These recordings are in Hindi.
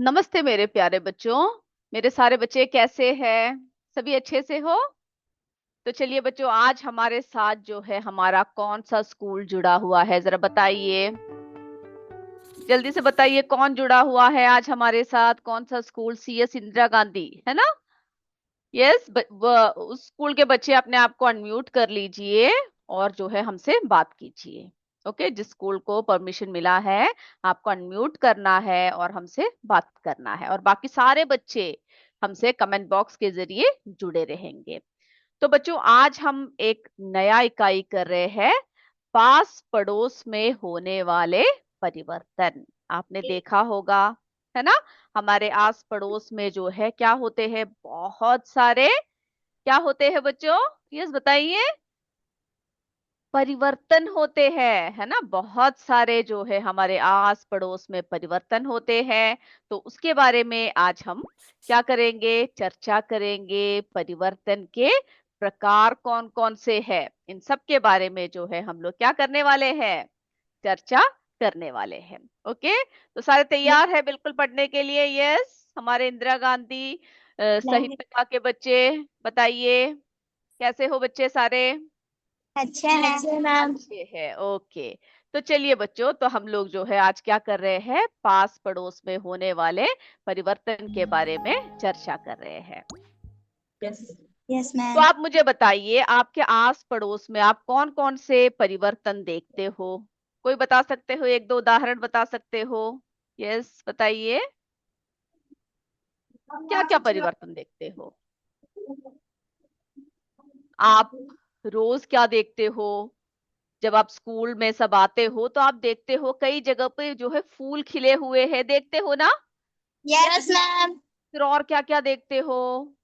नमस्ते मेरे प्यारे बच्चों। मेरे सारे बच्चे कैसे हैं? सभी अच्छे से हो? तो चलिए बच्चों, आज हमारे साथ जो है हमारा कौन सा स्कूल जुड़ा हुआ है, जरा बताइए। जल्दी से बताइए, कौन जुड़ा हुआ है आज हमारे साथ? कौन सा स्कूल? सीएस इंदिरा गांधी, है ना? यस। उस स्कूल के बच्चे अपने आप को अनम्यूट कर लीजिए और जो है हमसे बात कीजिए। ओके, जिस स्कूल को परमिशन मिला है आपको अनम्यूट करना है और हमसे बात करना है, और बाकी सारे बच्चे हमसे कमेंट बॉक्स के जरिए जुड़े रहेंगे। तो बच्चों, आज हम एक नया इकाई कर रहे हैं, पास पड़ोस में होने वाले परिवर्तन। आपने देखा होगा, है ना? हमारे आस पड़ोस में जो है क्या होते हैं, बहुत सारे क्या होते हैं बच्चों? यस बताइए। परिवर्तन होते हैं, है ना? बहुत सारे जो है हमारे आस पड़ोस में परिवर्तन होते हैं। तो उसके बारे में आज हम क्या करेंगे? चर्चा करेंगे। परिवर्तन के प्रकार कौन कौन से हैं, इन सब के बारे में जो है हम लोग क्या करने वाले हैं? चर्चा करने वाले हैं। ओके, तो सारे तैयार है बिल्कुल पढ़ने के लिए? यस, हमारे इंदिरा गांधी साहित्य के बच्चे बताइए, कैसे हो बच्चे सारे? अच्छे हैं। अच्छे मैम। अच्छे हैं, ओके। तो चलिए बच्चों, तो हम लोग जो है आज क्या कर रहे हैं? पास पड़ोस में होने वाले परिवर्तन के बारे में चर्चा कर रहे हैं। यस। यस तो मैम। आप मुझे बताइए, आपके आस पड़ोस में आप कौन कौन से परिवर्तन देखते हो? कोई बता सकते हो? एक दो उदाहरण बता सकते हो? यस बताइए, क्या क्या परिवर्तन देखते हो आप? रोज क्या देखते हो? जब आप स्कूल में सब आते हो तो आप देखते हो कई जगह पे जो है फूल खिले हुए हैं, देखते हो ना? Yes ma'am. फिर और क्या क्या देखते हो?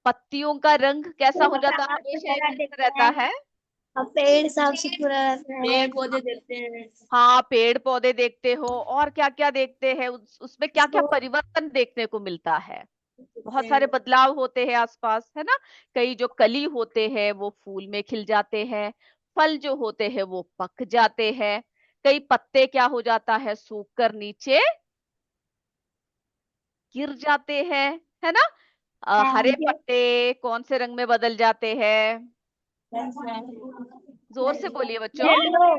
पत्तियों का रंग कैसा हो जाता है? हमेशा एक जैसा देखते रहता हैं है। और पेड़ साफ सुथरा रहता है। पेड़ पौधे देखते हैं। हाँ, पेड़ पौधे देखते हो। और क्या क्या देखते हैं? उसमें क्या क्या उसको परिवर्तन देखने को मिलता है? देखते बहुत सारे हैं। बदलाव होते हैं आसपास, है ना? कई जो कली होते हैं वो फूल में खिल जाते हैं, फल जो होते हैं वो पक जाते हैं, कई पत्ते क्या हो जाता है, सूख कर नीचे गिर जाते हैं, है ना? हरे पत्ते कौन से रंग में बदल जाते हैं? जोर से बोलिए बच्चों। येलो।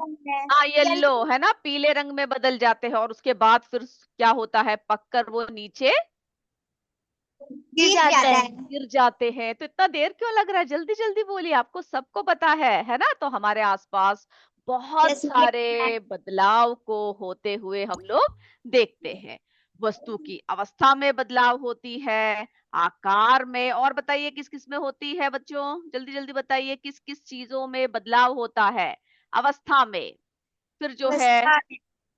हाँ, येलो, है ना? पीले रंग में बदल जाते हैं, और उसके बाद फिर क्या होता है? पककर वो नीचे गिर जाता है। गिर जाते हैं। तो इतना देर क्यों लग रहा है? जल्दी जल्दी बोलिए, आपको सबको पता है ना? तो हमारे आसपास बहुत यस सारे बदलाव को होते हुए हम लोग देखते हैं। वस्तु की अवस्था में बदलाव होती है, आकार में, और बताइए किस किस में होती है बच्चों? जल्दी जल्दी बताइए, किस किस चीजों में बदलाव होता है? अवस्था में, फिर जो है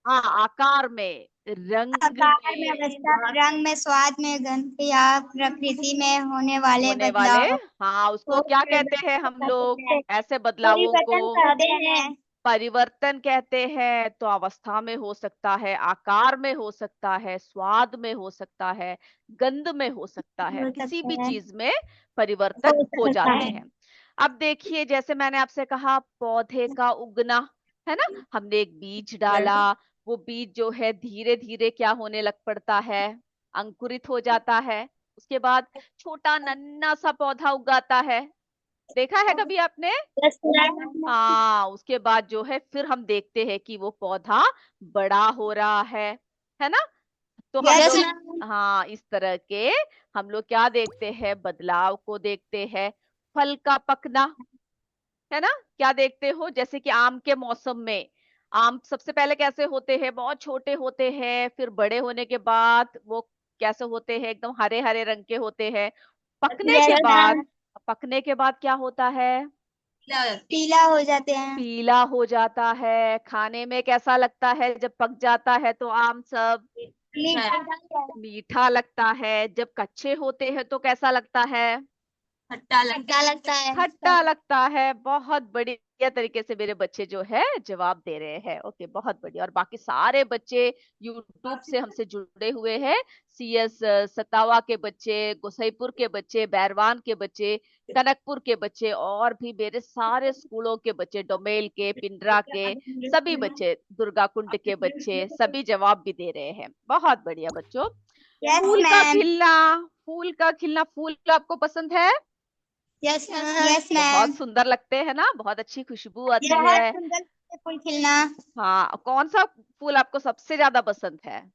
हाँ आकार में, रंग आकार में, में, अवस्था में, रंग में, स्वाद में, गंध या प्रकृति में होने वाले होने वाले, बदलाव हाँ उसको को क्या कहते हैं हम लोग? ऐसे बदलावों को परिवर्तन कहते हैं। परिवर्तन कहते हैं। तो अवस्था में हो सकता है, आकार में हो सकता है, स्वाद में हो सकता है, गंध में हो सकता है, हो किसी भी सकता है। चीज में परिवर्तन हो हो सकता जाते है। हैं। अब देखिए, जैसे मैंने आपसे कहा, पौधे का उगना, है ना? हमने एक बीज डाला, वो बीज जो है धीरे धीरे क्या होने लग पड़ता है? अंकुरित हो जाता है। उसके बाद छोटा नन्हा सा पौधा उगाता है, देखा है कभी आपने? यस। हाँ, उसके बाद जो है फिर हम देखते हैं कि वो पौधा बड़ा हो रहा है ना? तो हम यस लोग मैम। हाँ, इस तरह के हम लोग क्या देखते हैं? बदलाव को देखते हैं। फल का पकना, है ना? क्या देखते हो? जैसे कि आम के मौसम में आम सबसे पहले कैसे होते हैं? बहुत छोटे होते हैं, फिर बड़े होने के बाद वो कैसे होते हैं? एकदम हरे हरे रंग के होते हैं। पकने के यस बाद, मैम। पकने के बाद क्या होता है? पीला हो जाते हैं। पीला हो जाता है। खाने में कैसा लगता है जब पक जाता है? तो आम सब मीठा। मीठा लगता है। जब कच्चे होते हैं तो कैसा लगता है? खट्टा लगता है। खट्टा लगता है। बहुत बढ़िया तरीके से मेरे बच्चे जो है जवाब दे रहे हैं। ओके, बहुत बढ़िया। और बाकी सारे बच्चे यूट्यूब से हमसे जुड़े हुए हैं। सीएस सतावा के बच्चे, गोसाईपुर के बच्चे, बैरवान के बच्चे, कनकपुर के बच्चे, और भी मेरे सारे स्कूलों के बच्चे, डोमेल के, पिंडरा के, सभी बच्चे, दुर्गा कुंड के बच्चे, सभी जवाब भी दे रहे हैं। बहुत बढ़िया बच्चों। यस फूल का मैम। खिलना, फूल का खिलना, फूल आपको पसंद है? यस यस बहुत मैम। सुंदर लगते हैं ना, बहुत अच्छी खुशबू आती बहुत है। सुंदर लगता है फूल खिलना। हाँ, कौन सा फूल आपको सबसे ज्यादा पसंद है?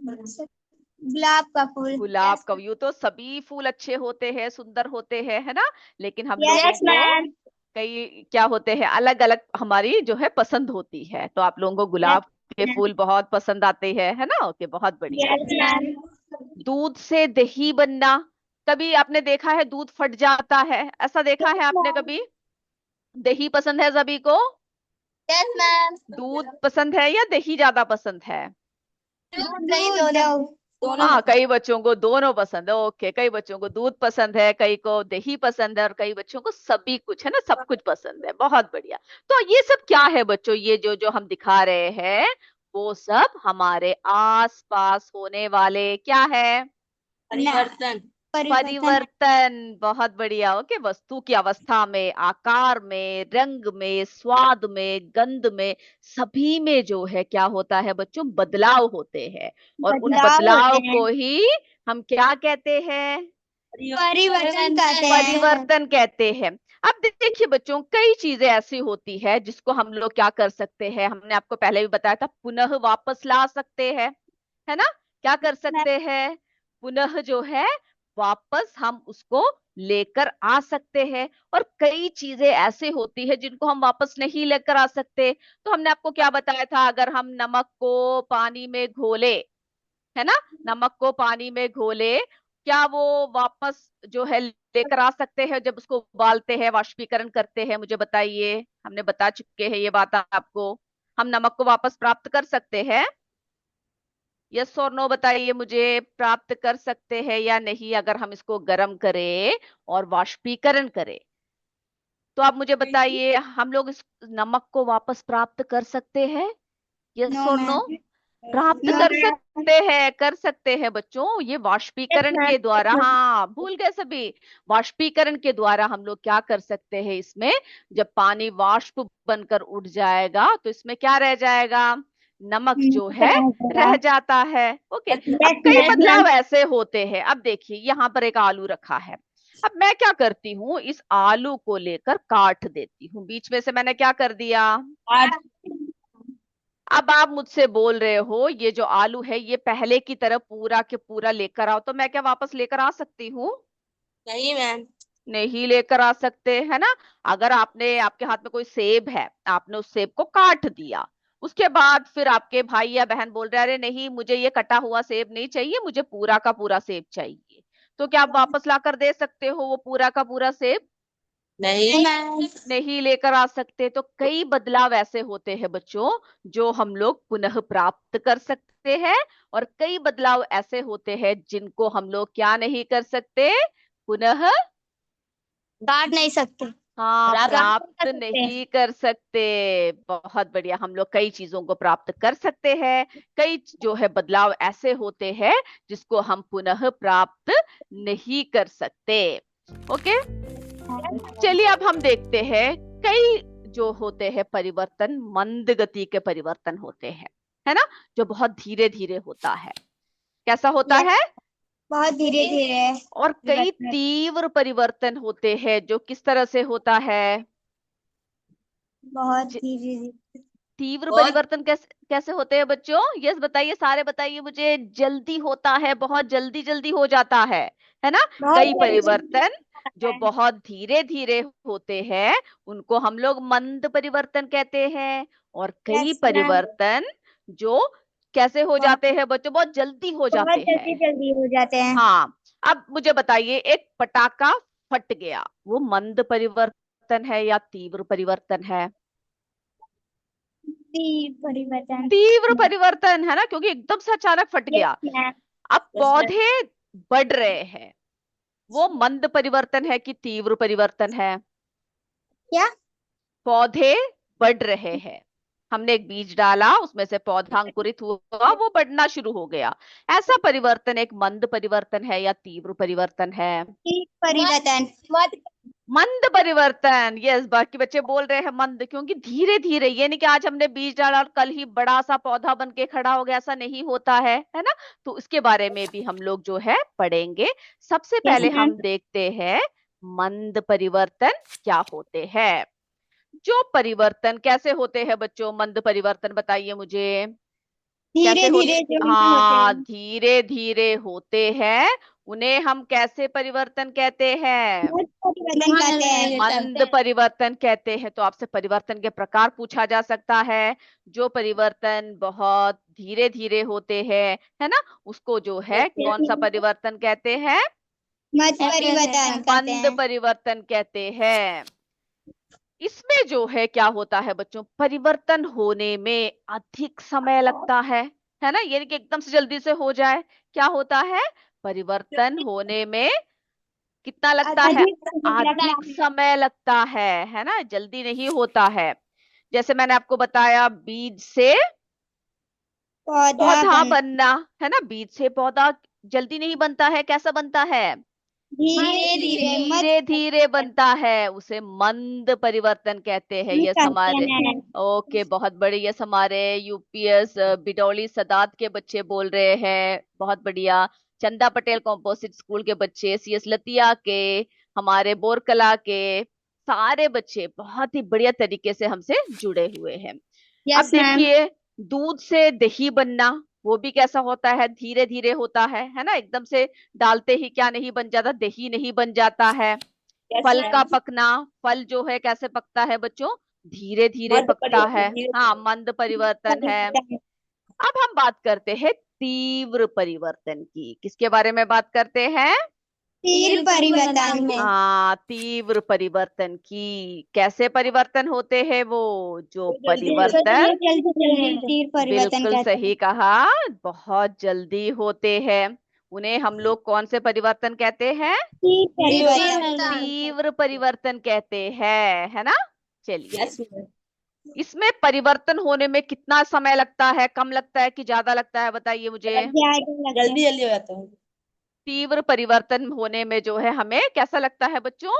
गुलाब का फूल। गुलाब का। यूं तो सभी फूल अच्छे होते हैं, सुंदर होते हैं, है ना? लेकिन हम लोगों यस को मैम। कई क्या होते हैं, अलग अलग हमारी जो है पसंद होती है। तो आप लोगों को यस गुलाब के मैम। फूल बहुत पसंद आते हैं, है ना? ओके, बहुत बढ़िया। Yes ma'am. दूध से दही बनना, कभी आपने देखा है दूध फट जाता है, ऐसा देखा है आपने कभी? दही पसंद है सभी को? Yes ma'am. दूध पसंद है या दही ज्यादा पसंद है? दूध दोनों। हाँ, कई बच्चों को दोनों पसंद है। ओके, कई बच्चों को दूध पसंद है, कई को दही पसंद है, और कई बच्चों को सभी कुछ, है ना, सब कुछ पसंद है। बहुत बढ़िया। तो ये सब क्या है बच्चों? ये जो जो हम दिखा रहे हैं, वो सब हमारे आस पास होने वाले क्या है? परिवर्तन। परिवर्तन। परिवर्तन। बहुत बढ़िया। ओके, वस्तु की अवस्था में, आकार में, रंग में, स्वाद में, गंध में, सभी में जो है क्या होता है बच्चों? बदलाव होते हैं। और उन बदलाव बदलाव होते हैं। को ही हम क्या कहते हैं? परिवर्तन कहते हैं। परिवर्तन कहते हैं। अब देखिए बच्चों, कई चीजें ऐसी होती है जिसको हम लोग क्या कर सकते हैं, हमने आपको पहले भी बताया था, पुनः वापस ला सकते हैं, है ना? क्या कर सकते हैं? पुनः जो है वापस हम उसको लेकर आ सकते हैं। और कई चीजें ऐसे होती है जिनको हम वापस नहीं लेकर आ सकते। तो हमने आपको क्या बताया था, अगर हम नमक को पानी में घोले, है ना, नमक को पानी में घोले, क्या वो वापस जो है लेकर आ सकते हैं जब उसको उबालते हैं, वाष्पीकरण करते हैं? मुझे बताइए, हमने बता चुके हैं ये बात आपको। हम नमक को वापस प्राप्त कर सकते हैं? यस और नो बताइए मुझे, प्राप्त कर सकते हैं या नहीं अगर हम इसको गर्म करें और वाष्पीकरण करें? तो आप मुझे बताइए, हम लोग इस नमक को वापस प्राप्त कर सकते हैं? यस नो और नो? मैम। प्राप्त नो कर मैम। सकते हैं, कर सकते हैं बच्चों, ये यस वाष्पीकरण मैम। के द्वारा। हाँ, भूल गए सभी। वाष्पीकरण के द्वारा हम लोग क्या कर सकते हैं इसमें, जब पानी वाष्प बनकर उड़ जाएगा तो इसमें क्या रह जाएगा? नमक जो है रह जाता है। ओके। अब यस कई मैम। बदलाव ऐसे होते हैं। अब देखिए, यहाँ पर एक आलू रखा है। अब मैं क्या करती हूँ, इस आलू को लेकर काट देती हूँ, बीच में से मैंने क्या कर दिया? अब आप मुझसे बोल रहे हो ये जो आलू है ये पहले की तरह पूरा के पूरा लेकर आओ, तो मैं क्या वापस लेकर आ सकती हूँ? नहीं मैम। नहीं लेकर आ सकते, है ना? अगर आपने, आपके हाथ में कोई सेब है, आपने उस सेब को काट दिया, उसके बाद फिर आपके भाई या बहन बोल रहे हैं, अरे नहीं मुझे ये कटा हुआ सेब नहीं चाहिए, मुझे पूरा का पूरा सेब चाहिए, तो क्या आप वापस लाकर दे सकते हो वो पूरा का पूरा सेब? नहीं मैम। नहीं लेकर आ सकते। तो कई बदलाव ऐसे होते हैं बच्चों जो हम लोग पुनः प्राप्त कर सकते हैं, और कई बदलाव ऐसे होते हैं जिनको हम लोग क्या नहीं कर सकते? पुनः, काट नहीं सकते। हाँ, प्राप्त नहीं प्राप्त कर सकते। नहीं कर सकते। बहुत बढ़िया। हम लोग कई चीजों को प्राप्त कर सकते हैं, कई जो है बदलाव ऐसे होते हैं जिसको हम पुनः प्राप्त नहीं कर सकते। ओके। चलिए अब हम देखते हैं, कई जो होते हैं परिवर्तन, मंद गति के परिवर्तन होते हैं, है ना, जो बहुत धीरे धीरे होता है। कैसा होता यस। है? बहुत धीरे धीरे। और कई तीव्र परिवर्तन होते हैं, जो किस तरह से होता है? बहुत ज- धीरे धीरे। तीव्र बहुत परिवर्तन कैसे कैसे होते हैं बच्चों? यस बताइए, सारे बताइए मुझे। जल्दी होता है, बहुत जल्दी जल्दी हो जाता है ना? बहुत कई जल्दी परिवर्तन जो है। बहुत धीरे धीरे होते हैं उनको हम लोग मंद परिवर्तन कहते हैं। और कई यस मैम। परिवर्तन जो कैसे हो जाते बहुत हैं बच्चों? बहुत जल्दी हो बहुत जाते हैं। जल्दी जल्दी हो जाते हैं। हाँ। अब मुझे बताइए, एक पटाखा फट गया, वो मंद परिवर्तन है या तीव्र परिवर्तन है? परिवर्तन। तीव्र परिवर्तन, है ना, क्योंकि एकदम से अचानक फट यस गया। मैम। अब यस मैम। पौधे बढ़ रहे हैं, वो मंद परिवर्तन है कि तीव्र परिवर्तन है? क्या? पौधे बढ़ रहे हैं, हमने एक बीज डाला, उसमें से पौधा अंकुरित हुआ, वो बढ़ना शुरू हो गया। ऐसा परिवर्तन एक मंद परिवर्तन है या तीव्र परिवर्तन है? तीव्र परिवर्तन। मंद परिवर्तन। यस, बाकी बच्चे बोल रहे हैं मंद, क्योंकि धीरे धीरे, ये नहीं कि आज हमने बीज डाला और कल ही बड़ा सा पौधा बन के खड़ा हो गया, ऐसा नहीं होता है ना। तो इसके बारे में भी हम लोग जो है पढ़ेंगे। सबसे यस पहले मैम। हम देखते हैं मंद परिवर्तन क्या होते हैं। जो परिवर्तन कैसे होते हैं बच्चों, मंद परिवर्तन बताइए मुझे, कैसे धीरे होते? धीरे जो भी होते हाँ, हैं, धीरे धीरे होते हैं। उन्हें हम कैसे परिवर्तन कहते हैं? बहुत परिवर्तन करते हैं। मंद परिवर्तन कहते हैं। तो आपसे परिवर्तन के प्रकार पूछा जा सकता है। जो परिवर्तन बहुत धीरे धीरे होते हैं, है ना, उसको जो है कौन सा परिवर्तन कहते हैं? मत परिवर्तन करते मंद हैं। परिवर्तन कहते हैं। इसमें जो है क्या होता है बच्चों, परिवर्तन होने में अधिक समय लगता है ना, ये नहीं कि एकदम से जल्दी से हो जाए। क्या होता है, परिवर्तन होने में कितना लगता है? अधिक समय लगता अधिक है। समय लगता है ना, जल्दी नहीं होता है। जैसे मैंने आपको बताया, बीज से पौधा पौधा बन बनना, है ना, बीज से पौधा जल्दी नहीं बनता है, कैसा बनता है? धीरे धीरे मत धीरे धीरे बनता है, उसे मंद परिवर्तन कहते हैं। यस करते हमारे, हैं। ओके, बहुत बड़ी, यस हमारे यूपीएस बिडौली सदात के बच्चे बोल रहे हैं, बहुत बढ़िया। चंदा पटेल कॉम्पोजिट स्कूल के बच्चे, सीएस लतिया के, हमारे बोरकला के, सारे बच्चे बहुत ही बढ़िया तरीके से हमसे जुड़े हुए हैं। अब यस मैम। देखिए, दूध से दही बनना, वो भी कैसा होता है, धीरे धीरे होता है ना, एकदम से डालते ही क्या नहीं बन जाता, दही नहीं बन जाता है। यस फल का मैम। पकना, फल जो है कैसे पकता है बच्चों, धीरे धीरे मत पकता है। परिवर्तन धीरे हाँ, मंद परिवर्तन है। परिवर्तन। अब हम बात करते हैं तीव्र परिवर्तन की। किसके बारे में बात करते हैं? तीव्र परिवर्तन में हाँ, तीव्र परिवर्तन की। कैसे परिवर्तन होते हैं वो, जो परिवर्तन, जल्दी जल्दी तीव्र परिवर्तन बिल्कुल कहते हैं। सही कहा, बहुत जल्दी होते हैं। उन्हें हम लोग कौन से परिवर्तन कहते हैं? तीव्र परिवर्तन। तीव्र परिवर्तन कहते हैं, है ना। चलिए, यस मैम। इसमें परिवर्तन होने में कितना समय लगता है, कम लगता है कि ज्यादा लगता है, बताइए मुझे। जल्दी जल्दी हो जाता है। तीव्र परिवर्तन होने में जो है हमें कैसा लगता है बच्चों?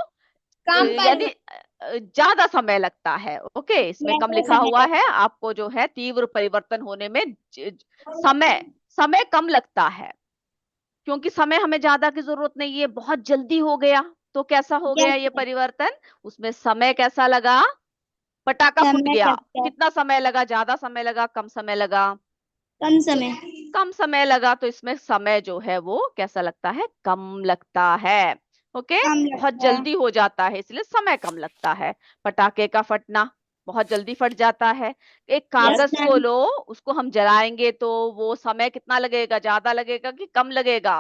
कम यानी पर ज्यादा समय लगता है। ओके, इसमें कम ज्यादा लिखा समय हुआ है, लगता आपको जो है तीव्र परिवर्तन होने में समय समय कम लगता है, क्योंकि समय हमें ज्यादा की जरूरत नहीं है, बहुत जल्दी हो गया। तो कैसा हो है। गया ये परिवर्तन, उसमें समय कैसा लगा, पटाखा फूट समय गया। लगता है। कितना समय लगा, ज्यादा समय लगा, कम समय लगा? कम समय। कम समय लगा, तो इसमें समय जो है वो कैसा लगता है, कम लगता है। ओके, कम बहुत लगता है। जल्दी हो जाता है, इसलिए समय कम लगता है। पटाखे का फटना, बहुत जल्दी फट जाता है। एक यस कागज को मैम। लो, उसको हम जलाएंगे तो वो समय कितना लगेगा, ज्यादा लगेगा कि कम लगेगा?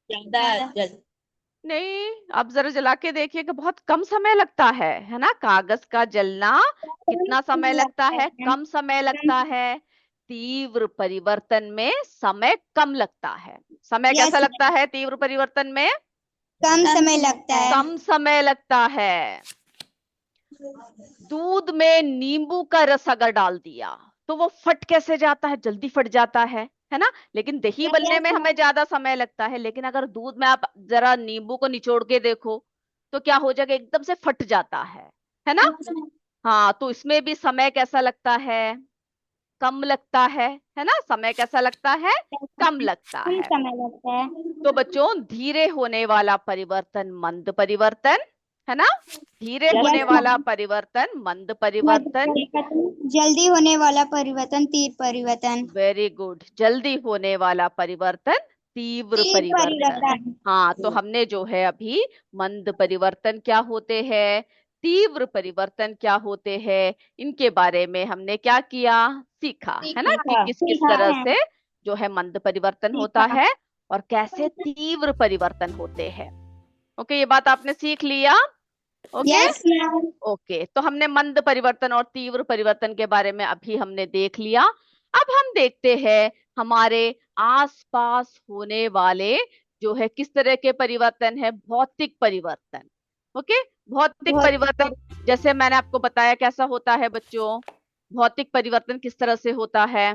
ज्यादा जल्द। नहीं, आप जरा जला के देखिए कि बहुत कम समय लगता है ना। कागज का जलना कितना समय लगता लगता है, है। कम समय लगता है। तीव्र परिवर्तन में समय कम लगता है। समय कैसा यस लगता मैम। है तीव्र परिवर्तन में? कम समय लगता है। कम समय लगता है। दूध में नींबू का रस अगर डाल दिया तो वो फट कैसे जाता है, जल्दी फट जाता है ना। लेकिन दही बनने यस में हमें मैम। ज्यादा समय लगता है, लेकिन अगर दूध में आप जरा नींबू को निचोड़ के देखो तो क्या हो जाएगा, एकदम से फट जाता है ना। हाँ, तो इसमें भी समय कैसा लगता है, कम लगता है ना, समय कैसा लगता है, कम लगता कम है। समय लगता है। तो बच्चों, धीरे होने वाला परिवर्तन मंद परिवर्तन, है ना, धीरे होने यस वाला मैम। परिवर्तन मंद मध्य परिवर्तन। परिवर्तन, जल्दी होने वाला परिवर्तन तीव्र परिवर्तन। वेरी गुड, जल्दी होने वाला परिवर्तन तीव्र तीव्र परिवर्तन। परिवर्तन। हाँ, तो हमने जो है अभी मंद परिवर्तन क्या होते हैं, तीव्र परिवर्तन क्या होते हैं, इनके बारे में हमने क्या किया, सीखा, है ना, कि सीखा किस किस सीखा तरह है। से जो है मंद परिवर्तन होता सीखा। है और कैसे तीव्र परिवर्तन होते हैं। ओके, ये बात आपने सीख लिया। Okay, yes ma'am. ओके, तो हमने मंद परिवर्तन और तीव्र परिवर्तन के बारे में अभी हमने देख लिया। अब हम देखते हैं हमारे आसपास होने वाले जो है किस तरह के परिवर्तन है? भौतिक परिवर्तन। ओके, भौतिक बहुत। परिवर्तन जैसे मैंने आपको बताया कैसा होता है बच्चों। भौतिक परिवर्तन किस तरह से होता है?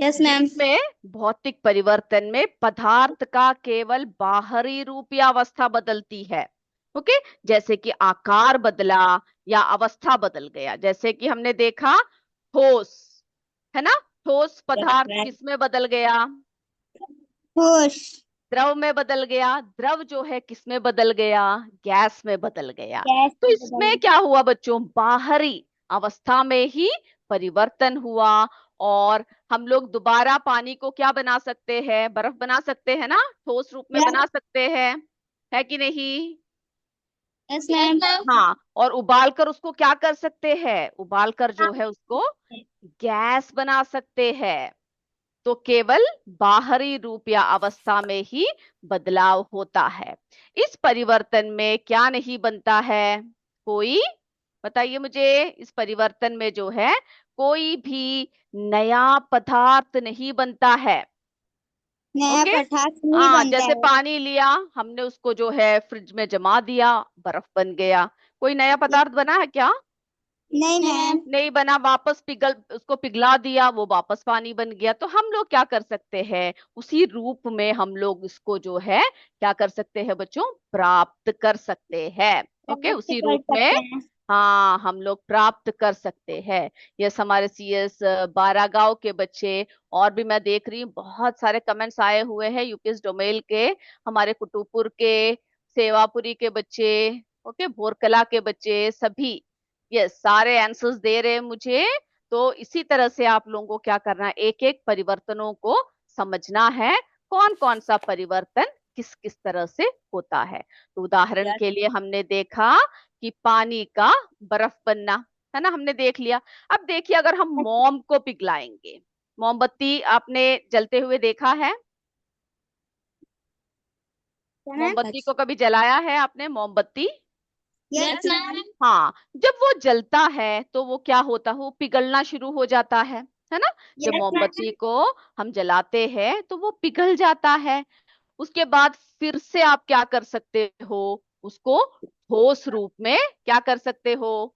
Yes ma'am. जिसमें भौतिक परिवर्तन में पदार्थ का केवल बाहरी रूप या अवस्था बदलती है। ओके, जैसे कि आकार बदला या अवस्था बदल गया। जैसे कि हमने देखा ठोस, है ना? ठोस यस पदार्थ मैम। किस में बदल गया? खुश। द्रव में बदल गया। द्रव जो है किस में बदल गया? गैस में बदल गया। गैस तो बदल। इसमें क्या हुआ बच्चों? बाहरी अवस्था में ही परिवर्तन हुआ। और हम लोग दोबारा पानी को क्या बना सकते हैं? बर्फ बना सकते हैं ना, ठोस रूप में यस। बना सकते हैं, है कि नहीं? Yes ma'am. हाँ, और उबाल कर उसको क्या कर सकते हैं? उबाल कर जो है उसको गैस बना सकते हैं। तो केवल बाहरी रूप या अवस्था में ही बदलाव होता है। इस परिवर्तन में क्या नहीं बनता है? कोई, बताइए मुझे, इस परिवर्तन में जो है कोई भी नया पदार्थ नहीं बनता है। नया ओके, पदार्थ नहीं हाँ, बनता जैसे है। पानी लिया हमने, उसको जो है फ्रिज में जमा दिया, बर्फ बन गया। कोई नया पदार्थ बना है क्या? नहीं मैम। नहीं बना। वापस पिघल, उसको पिघला दिया, वो वापस पानी बन गया। तो हम लोग क्या कर सकते हैं? उसी रूप में हम लोग इसको जो है क्या कर सकते हैं बच्चों? प्राप्त कर सकते हैं। ओके, प्राप्त उसी कर रूप में सकते हैं। हाँ हम लोग प्राप्त कर सकते हैं। यस, हमारे CS बारागांव के बच्चे, और भी मैं देख रही हूँ बहुत सारे कमेंट्स आए हुए हैं, यूपीएस डोमेल के, हमारे कुतुबपुर के, सेवापुरी के बच्चे, ओके, भोरकला के बच्चे, सभी यस सारे आंसर्स दे रहे हैं मुझे। तो इसी तरह से आप लोगों को क्या करना है? एक एक परिवर्तनों को समझना है, कौन कौन सा परिवर्तन किस किस तरह से होता है। तो उदाहरण यस। के लिए हमने देखा कि पानी का बर्फ बनना, है ना, हमने देख लिया। अब देखिए, अगर हम मोम को पिघलाएंगे, मोमबत्ती आपने जलते हुए देखा है? मैम। मोमबत्ती को कभी जलाया है आपने? मोमबत्ती, यस मैम। हाँ, जब वो जलता है तो वो क्या होता है? वो पिघलना शुरू हो जाता है ना? जब यस मोमबत्ती मैम। को हम जलाते हैं तो वो पिघल जाता है। उसके बाद फिर से आप क्या कर सकते हो? उसको ठोस रूप में क्या कर सकते हो?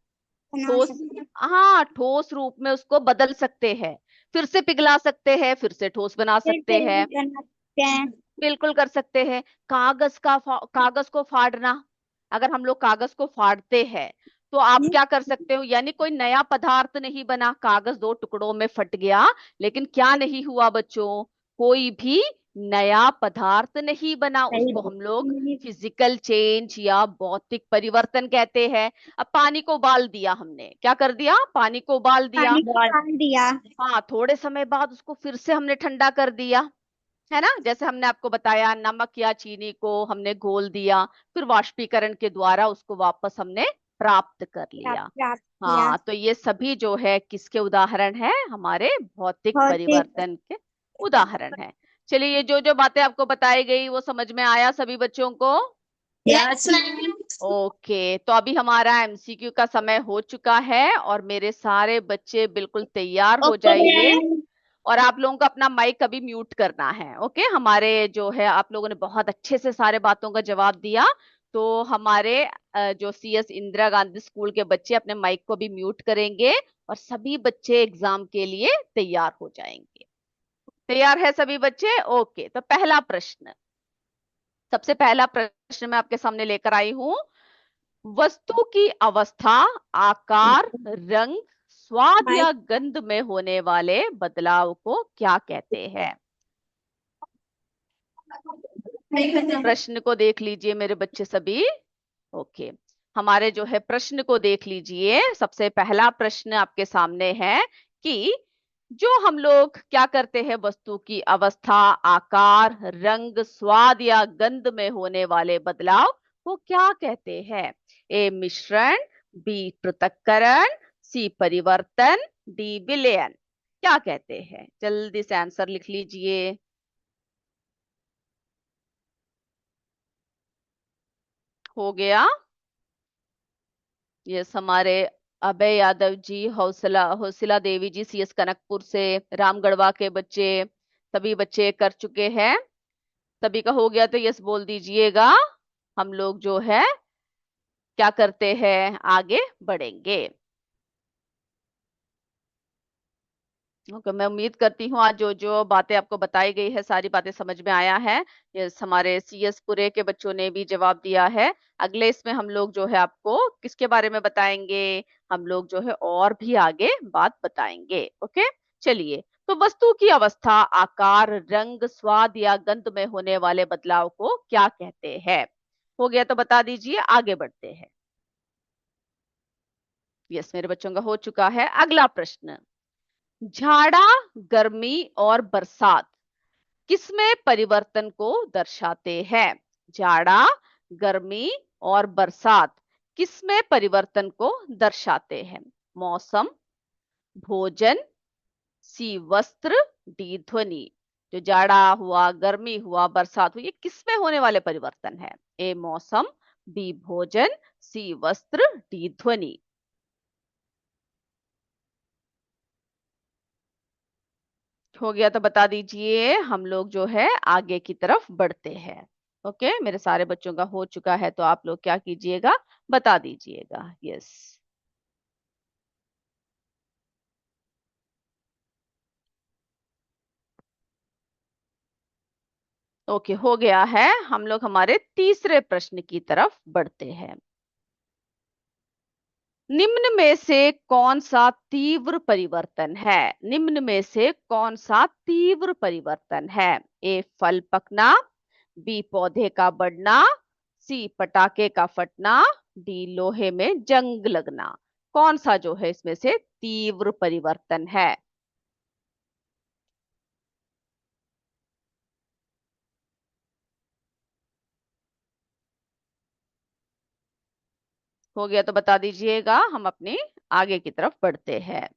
बना ठोस, सकते हैं। हाँ, ठोस रूप में उसको बदल सकते हैं। फिर से पिघला सकते हैं, फिर से ठोस बना फिर सकते से हैं। बना सकते हैं। बिल्कुल कर सकते हैं। कागज को फाड़ना, अगर हम लोग कागज को फाड़ते हैं तो आप क्या कर सकते हो? यानी कोई नया पदार्थ नहीं बना, कागज दो टुकड़ों में फट गया, लेकिन क्या नहीं हुआ बच्चों? कोई भी नया पदार्थ नहीं बना। सही उसको हम लोग बात। फिजिकल चेंज या भौतिक परिवर्तन कहते हैं। अब पानी को उबाल दिया हमने, क्या कर दिया? पानी को उबाल दिया। पानी को डाल दिया। हाँ, थोड़े समय बाद उसको फिर से हमने ठंडा कर दिया, है ना? जैसे हमने आपको बताया, नमक या चीनी को हमने घोल दिया, फिर वाष्पीकरण के द्वारा उसको वापस हमने प्राप्त कर लिया। प्राप्त किया। हाँ, तो ये सभी जो है किसके उदाहरण है? हमारे भौतिक भौतिक। परिवर्तन के उदाहरण है। चलिए, ये जो जो बातें आपको बताई गई वो समझ में आया सभी बच्चों को? Yes ma'am. ओके, तो अभी हमारा MCQ का समय हो चुका है और मेरे सारे बच्चे बिल्कुल तैयार हो ओके जाइए। मैम। और आप लोगों को अपना माइक कभी म्यूट करना है। ओके, हमारे जो है, आप लोगों ने बहुत अच्छे से सारे बातों का जवाब दिया। तो हमारे जो CS इंदिरा गांधी स्कूल के बच्चे अपने माइक को भी म्यूट करेंगे और सभी बच्चे एग्जाम के लिए तैयार हो जाएंगे। तैयार है सभी बच्चे? ओके, तो पहला प्रश्न, सबसे पहला प्रश्न मैं आपके सामने लेकर आई हूं। वस्तु की अवस्था, आकार, रंग, स्वाद माइक। या गंध में होने वाले बदलाव को क्या कहते हैं? प्रश्न को देख लीजिए मेरे बच्चे सभी। ओके, हमारे जो है प्रश्न को देख लीजिए। सबसे पहला प्रश्न आपके सामने है कि जो हम लोग क्या करते हैं? वस्तु की अवस्था, आकार, रंग, स्वाद या गंध में होने वाले बदलाव को क्या कहते हैं? A मिश्रण, B पृथक्करण, C परिवर्तन, D विलयन। क्या कहते हैं? जल्दी से आंसर लिख लीजिए। हो गया? यस, हमारे अभय यादव जी, हौसला हौसला देवी जी CS कनकपुर से, रामगढ़वा के बच्चे, सभी बच्चे कर चुके हैं। सभी का हो गया तो यस बोल दीजिएगा। हम लोग जो है क्या करते हैं, आगे बढ़ेंगे। ओके, मैं उम्मीद करती हूँ आज जो जो बातें आपको बताई गई है सारी बातें समझ में आया है। ये हमारे सीएस पुरे के बच्चों ने भी जवाब दिया है। अगले इसमें हम लोग जो है आपको किसके बारे में बताएंगे, हम लोग जो है और भी आगे बात बताएंगे। ओके, चलिए। तो वस्तु की अवस्था, आकार, रंग, स्वाद या गंध में होने वाले बदलाव को क्या कहते हैं? हो गया तो बता दीजिए, आगे बढ़ते हैं। यस, मेरे बच्चों का हो चुका है। अगला प्रश्न, झाड़ा, गर्मी और बरसात किसमें परिवर्तन को दर्शाते हैं? जाड़ा, गर्मी और बरसात किसमें परिवर्तन को दर्शाते हैं? मौसम, भोजन, सी वस्त्र, डी ध्वनि। जो जाड़ा हुआ, गर्मी हुआ, बरसात हुई, ये किसमें होने वाले परिवर्तन है? ए मौसम, बी भोजन, सी वस्त्र, डी ध्वनि। हो गया तो बता दीजिए, हम लोग जो है आगे की तरफ बढ़ते हैं। ओके, मेरे सारे बच्चों का हो चुका है तो आप लोग क्या कीजिएगा, बता दीजिएगा। यस, ओके, हो गया है। हम लोग हमारे तीसरे प्रश्न की तरफ बढ़ते हैं। निम्न में से कौन सा तीव्र परिवर्तन है? निम्न में से कौन सा तीव्र परिवर्तन है? ए फल पकना, बी पौधे का बढ़ना, सी पटाखे का फटना, डी लोहे में जंग लगना। कौन सा जो है इसमें से तीव्र परिवर्तन है? हो गया तो बता दीजिएगा, हम अपनी आगे की तरफ बढ़ते हैं।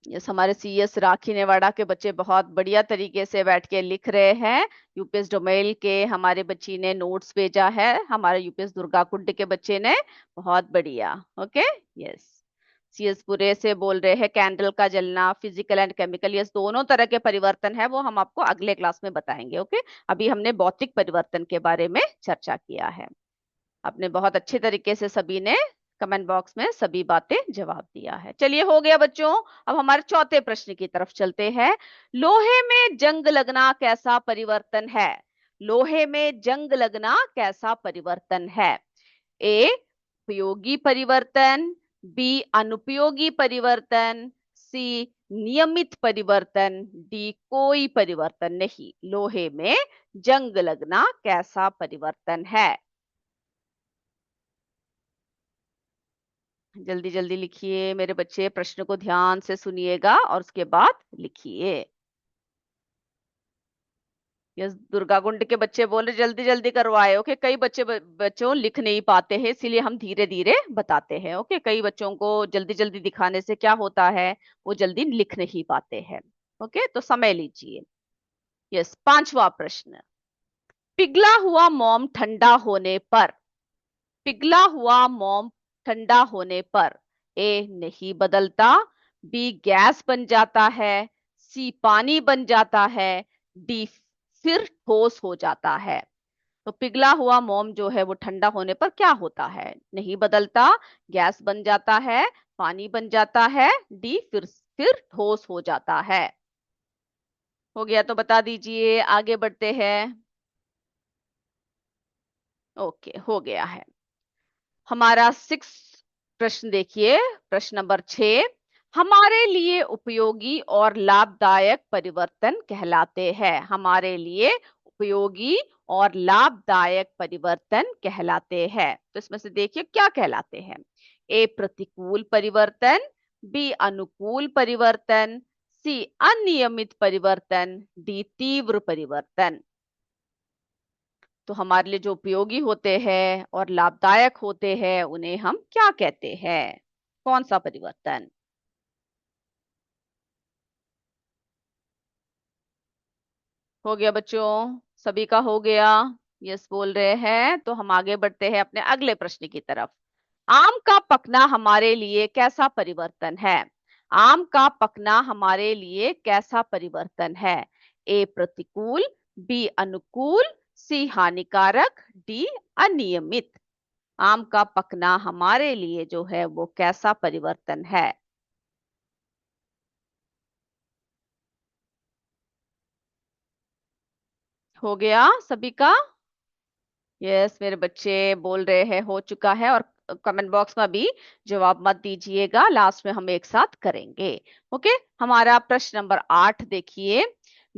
यस, हमारे सीएस राखी नेवाड़ा के बच्चे बहुत बढ़िया तरीके से बैठ के लिख रहे हैं। यूपीएस डोमेल के हमारे बच्ची ने नोट्स भेजा है, हमारे यूपीएस दुर्गाकुंड के बच्चे ने। बहुत बढ़िया। Okay, yes. सीएस पूरे से बोल रहे हैं कैंडल का जलना, फिजिकल एंड केमिकल, यस दोनों तरह के परिवर्तन है, वो हम आपको अगले क्लास में बताएंगे। ओके, अभी हमने भौतिक परिवर्तन के बारे में चर्चा किया है। आपने बहुत अच्छे तरीके से सभी ने कमेंट बॉक्स में सभी बातें जवाब दिया है। चलिए, हो गया बच्चों। अब हमारे चौथे प्रश्न की तरफ चलते हैं। लोहे में जंग लगना कैसा परिवर्तन है? लोहे में जंग लगना कैसा परिवर्तन है? ए उपयोगी परिवर्तन, बी अनुपयोगी परिवर्तन, सी नियमित परिवर्तन, डी कोई परिवर्तन नहीं। लोहे में जंग लगना कैसा परिवर्तन है? जल्दी जल्दी लिखिए मेरे बच्चे, प्रश्न को ध्यान से सुनिएगा और उसके बाद लिखिए। यस, दुर्गा कुंड के बच्चे बोल रहे जल्दी जल्दी करवाए। ओके, कई बच्चे बच्चों लिख नहीं पाते हैं, इसीलिए हम धीरे धीरे बताते हैं। ओके, कई बच्चों को जल्दी जल्दी दिखाने से क्या होता है, वो जल्दी लिख नहीं पाते हैं। ओके, तो समय लीजिए। यस, पांचवा प्रश्न, पिघला हुआ मोम ठंडा होने पर, पिघला हुआ मोम ठंडा होने पर ए नहीं बदलता, बी गैस बन जाता है, सी पानी बन जाता है, डी फिर ठोस हो जाता है। तो पिघला हुआ मोम जो है वो ठंडा होने पर क्या होता है? नहीं बदलता, गैस बन जाता है, पानी बन जाता है, डी फिर ठोस हो जाता है। हो गया तो बता दीजिए, आगे बढ़ते हैं। ओके, हो गया है। हमारा सिक्स प्रश्न देखिए, प्रश्न नंबर 6, हमारे लिए उपयोगी और लाभदायक परिवर्तन कहलाते हैं। हमारे लिए उपयोगी और लाभदायक परिवर्तन कहलाते हैं। तो इसमें से देखिए क्या कहलाते हैं। ए प्रतिकूल परिवर्तन, बी अनुकूल परिवर्तन, सी अनियमित परिवर्तन, डी तीव्र परिवर्तन। तो हमारे लिए जो उपयोगी होते हैं और लाभदायक होते हैं उन्हें हम क्या कहते हैं? कौन सा परिवर्तन? हो गया बच्चों, सभी का हो गया? यस बोल रहे हैं, तो हम आगे बढ़ते हैं अपने अगले प्रश्न की तरफ। आम का पकना हमारे लिए कैसा परिवर्तन है? आम का पकना हमारे लिए कैसा परिवर्तन है? ए प्रतिकूल, बी अनुकूल, सी हानिकारक, डी अनियमित। आम का पकना हमारे लिए जो है वो कैसा परिवर्तन है? हो गया सभी का? यस, मेरे बच्चे बोल रहे हैं हो चुका है। और कमेंट बॉक्स में अभी जवाब मत दीजिएगा, लास्ट में हम एक साथ करेंगे। ओके, हमारा प्रश्न नंबर 8 देखिए।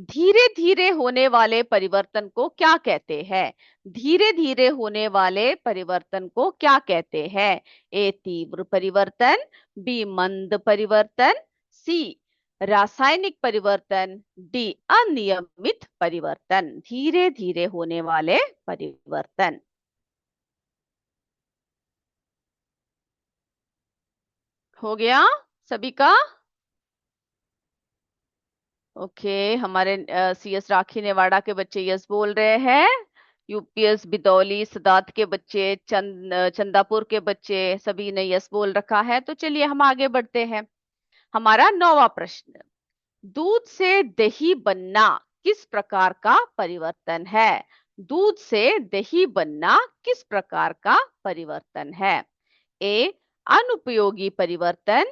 धीरे धीरे होने वाले परिवर्तन को क्या कहते हैं? धीरे धीरे होने वाले परिवर्तन को क्या कहते हैं? ए तीव्र परिवर्तन, बी मंद परिवर्तन, सी रासायनिक परिवर्तन, डी अनियमित परिवर्तन। धीरे धीरे होने वाले परिवर्तन। हो गया सभी का? ओके, हमारे सीएस राखी नेवाड़ा के बच्चे यस बोल रहे हैं। यूपीएस बिदौली सदात के बच्चे, चंदापुर के बच्चे सभी ने यस बोल रखा है। तो चलिए हम आगे बढ़ते हैं। हमारा 9वां प्रश्न। दूध से दही बनना किस प्रकार का परिवर्तन है? दूध से दही बनना किस प्रकार का परिवर्तन है? ए अनुपयोगी परिवर्तन,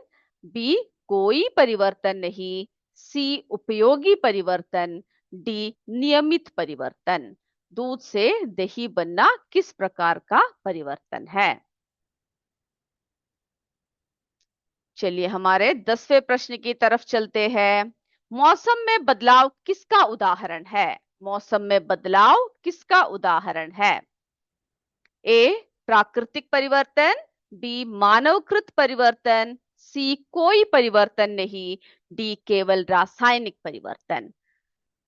बी कोई परिवर्तन नहीं, सी उपयोगी परिवर्तन, डी नियमित परिवर्तन। दूध से दही बनना किस प्रकार का परिवर्तन है? चलिए हमारे 10वें प्रश्न की तरफ चलते हैं। मौसम में बदलाव किसका उदाहरण है? मौसम में बदलाव किसका उदाहरण है? ए प्राकृतिक परिवर्तन, बी मानवकृत परिवर्तन, सी कोई परिवर्तन नहीं, डी केवल रासायनिक परिवर्तन।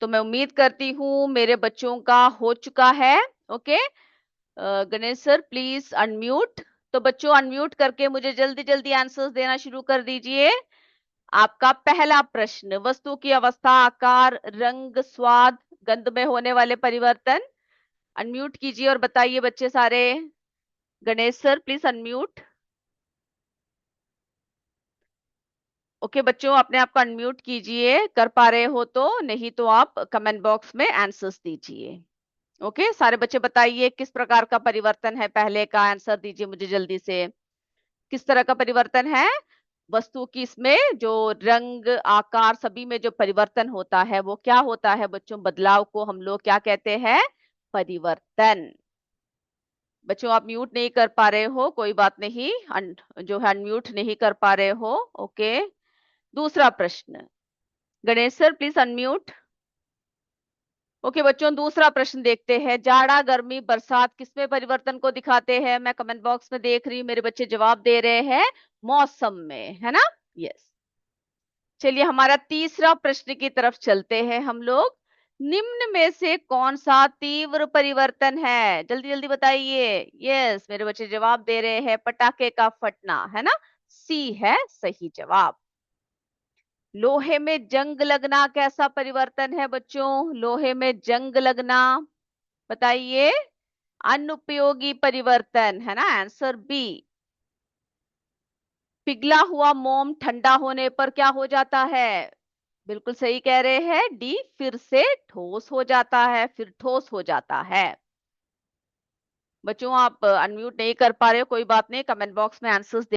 तो मैं उम्मीद करती हूँ मेरे बच्चों का हो चुका है। Okay, Ganesh sir please unmute. तो बच्चों अनम्यूट करके मुझे जल्दी जल्दी आंसर्स देना शुरू कर दीजिए। आपका पहला प्रश्न, वस्तु की अवस्था, आकार, रंग, स्वाद, गंध में होने वाले परिवर्तन। अनम्यूट कीजिए और बताइए बच्चे सारे। Ganesh sir please unmute. Okay बच्चों, अपने आप को अनम्यूट कीजिए, कर पा रहे हो तो, नहीं तो आप कमेंट बॉक्स में आंसर्स दीजिए। ओके, सारे बच्चे बताइए किस प्रकार का परिवर्तन है, पहले का आंसर दीजिए मुझे जल्दी से। किस तरह का परिवर्तन है? वस्तु की इसमें जो रंग, आकार सभी में जो परिवर्तन होता है वो क्या होता है बच्चों? बदलाव को हम लोग क्या कहते हैं? परिवर्तन। बच्चों आप म्यूट नहीं कर पा रहे हो, कोई बात नहीं, जो है अनम्यूट नहीं कर पा रहे हो। ओके, दूसरा प्रश्न, Ganesh sir please unmute. Okay बच्चों, दूसरा प्रश्न देखते हैं। जाड़ा, गर्मी, बरसात किसमें परिवर्तन को दिखाते हैं? मैं कमेंट बॉक्स में देख रही हूँ मेरे बच्चे जवाब दे रहे हैं मौसम में, है ना? यस। चलिए हमारा तीसरा प्रश्न की तरफ चलते हैं हम लोग। निम्न में से कौन सा तीव्र परिवर्तन है? जल्दी जल्दी बताइए। यस, मेरे बच्चे जवाब दे रहे हैं पटाखे का फटना, है ना? सी है सही जवाब। लोहे में जंग लगना कैसा परिवर्तन है बच्चों? लोहे में जंग लगना बताइए। अनुपयोगी परिवर्तन, है ना? Answer B. पिघला हुआ मोम ठंडा होने पर क्या हो जाता है? बिल्कुल सही कह रहे हैं, डी फिर से ठोस हो जाता है, फिर ठोस हो जाता है। बच्चों आप अनम्यूट नहीं कर पा रहे हो, कोई बात नहीं, कमेंट बॉक्स में आंसर्स